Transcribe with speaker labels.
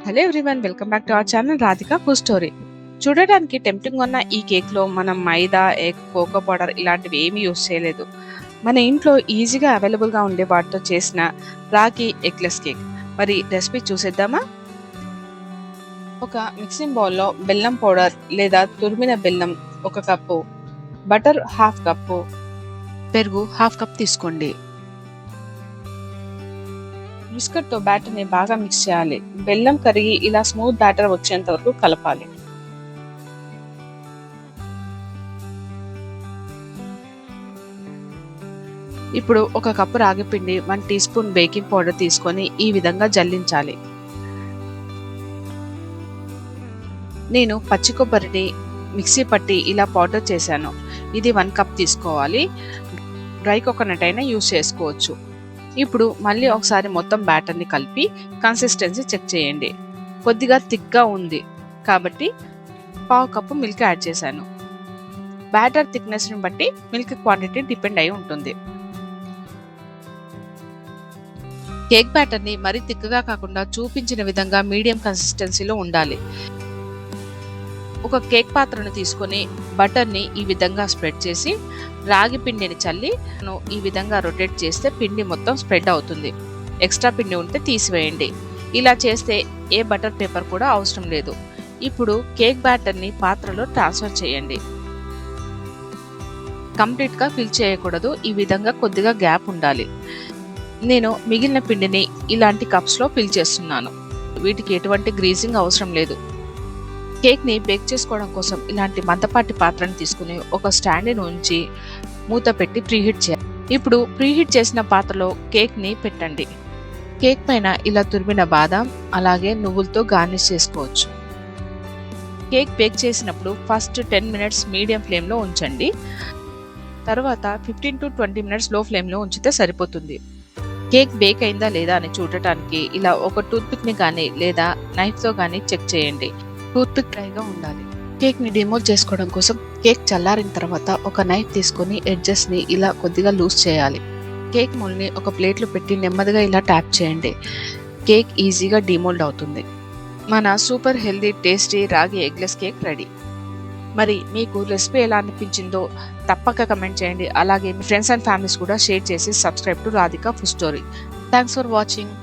Speaker 1: Hello everyone, welcome back to our channel Radhika food story. చూడడానికి tempting ఉన్న ఈ కేక్లో మనం మైదా, ఎగ్, కోకో పౌడర్ ఇలాంటివి ఏమీ యూస్ చేయలేదు. మన ఇంట్లో ఈజీగా అవైలబుల్గా ఉండే వాటితో చేసిన రాగి ఎగ్లెస్ కేక్. మరి రెసిపీ చూసేద్దామా? ఒక మిక్సింగ్ బౌల్లో బెల్లం పౌడర్ లేదా తురిమిన బెల్లం 1 కప్పు, బటర్ 1/2 కప్పు, పెరుగు 1/2 కప్ తీసుకోండి. బిస్కెట్తో బ్యాటర్ని బాగా మిక్స్ చేయాలి. బెల్లం కరిగి ఇలా స్మూత్ బ్యాటర్ వచ్చేంత వరకు కలపాలి. ఇప్పుడు 1 కప్పు రాగి పిండి, 1 టీ స్పూన్ బేకింగ్ పౌడర్ తీసుకొని ఈ విధంగా జల్లించాలి. నేను పచ్చి కొబ్బరిని మిక్సీ పట్టి ఇలా పౌడర్ చేశాను. ఇది 1 కప్ తీసుకోవాలి. డ్రై కోకోనట్ అయినా యూస్ చేసుకోవచ్చు. ఇప్పుడు మళ్ళీ ఒకసారి మొత్తం బ్యాటర్ని కలిపి కన్సిస్టెన్సీ చెక్ చేయండి. కొద్దిగా థిక్గా ఉంది కాబట్టి 1/2 కప్పు మిల్క్ యాడ్ చేశాను. బ్యాటర్ థిక్నెస్ని బట్టి మిల్క్ క్వాంటిటీ డిపెండ్ అయి ఉంటుంది. కేక్ బ్యాటర్ని మరీ థిక్గా కాకుండా చూపించిన విధంగా మీడియం కన్సిస్టెన్సీలో ఉండాలి. ఒక కేక్ పాత్రను తీసుకొని బటర్ని ఈ విధంగా స్ప్రెడ్ చేసి రాగి పిండిని చల్లి ఈ విధంగా రొటేట్ చేస్తే పిండి మొత్తం స్ప్రెడ్ అవుతుంది. ఎక్స్ట్రా పిండి ఉంటే తీసివేయండి. ఇలా చేస్తే ఏ బటర్ పేపర్ కూడా అవసరం లేదు. ఇప్పుడు కేక్ బ్యాటర్ని పాత్రలో ట్రాన్స్ఫర్ చేయండి. కంప్లీట్గా ఫిల్ చేయకూడదు, ఈ విధంగా కొద్దిగా గ్యాప్ ఉండాలి. నేను మిగిలిన పిండిని ఇలాంటి కప్స్లో ఫిల్ చేస్తున్నాను. వీటికి ఎటువంటి గ్రీజింగ్ అవసరం లేదు. కేక్ని బేక్ చేసుకోవడం కోసం ఇలాంటి మందపాటి పాత్రను తీసుకుని ఒక స్టాండ్ని ఉంచి మూత పెట్టి ప్రీహీట్ చేయాలి. ఇప్పుడు ప్రీహీట్ చేసిన పాత్రలో కేక్ని పెట్టండి. కేక్ పైన ఇలా తురిమిన బాదం అలాగే నువ్వులతో గార్నిష్ చేసుకోవచ్చు. కేక్ బేక్ చేసినప్పుడు ఫస్ట్ 10 మినిట్స్ మీడియం ఫ్లేమ్లో ఉంచండి. తర్వాత 15 to 20 మినిట్స్ లో ఫ్లేమ్లో ఉంచితే సరిపోతుంది. కేక్ బేక్ అయిందా లేదా అని చూడటానికి ఇలా ఒక టూత్పిక్ని కానీ లేదా నైఫ్తో కానీ చెక్ చేయండి. టూత్పిక్ డ్రైగా ఉండాలి. కేక్ని డిమోల్డ్ చేసుకోవడం కోసం కేక్ చల్లారిన తర్వాత ఒక నైఫ్ తీసుకొని ఎడ్జెస్ని ఇలా కొద్దిగా లూజ్ చేయాలి. కేక్ మోల్డ్ని ఒక ప్లేట్లో పెట్టి నెమ్మదిగా ఇలా ట్యాప్ చేయండి. కేక్ ఈజీగా డిమోల్డ్ అవుతుంది. మన సూపర్ హెల్దీ టేస్టీ రాగి ఎగ్లెస్ కేక్ రెడీ. మరి మీకు రెసిపీ ఎలా అనిపించిందో తప్పక కమెంట్ చేయండి. అలాగే మీ ఫ్రెండ్స్ అండ్ ఫ్యామిలీస్ కూడా షేర్ చేసి subscribe to Radhika food story. Thanks for watching.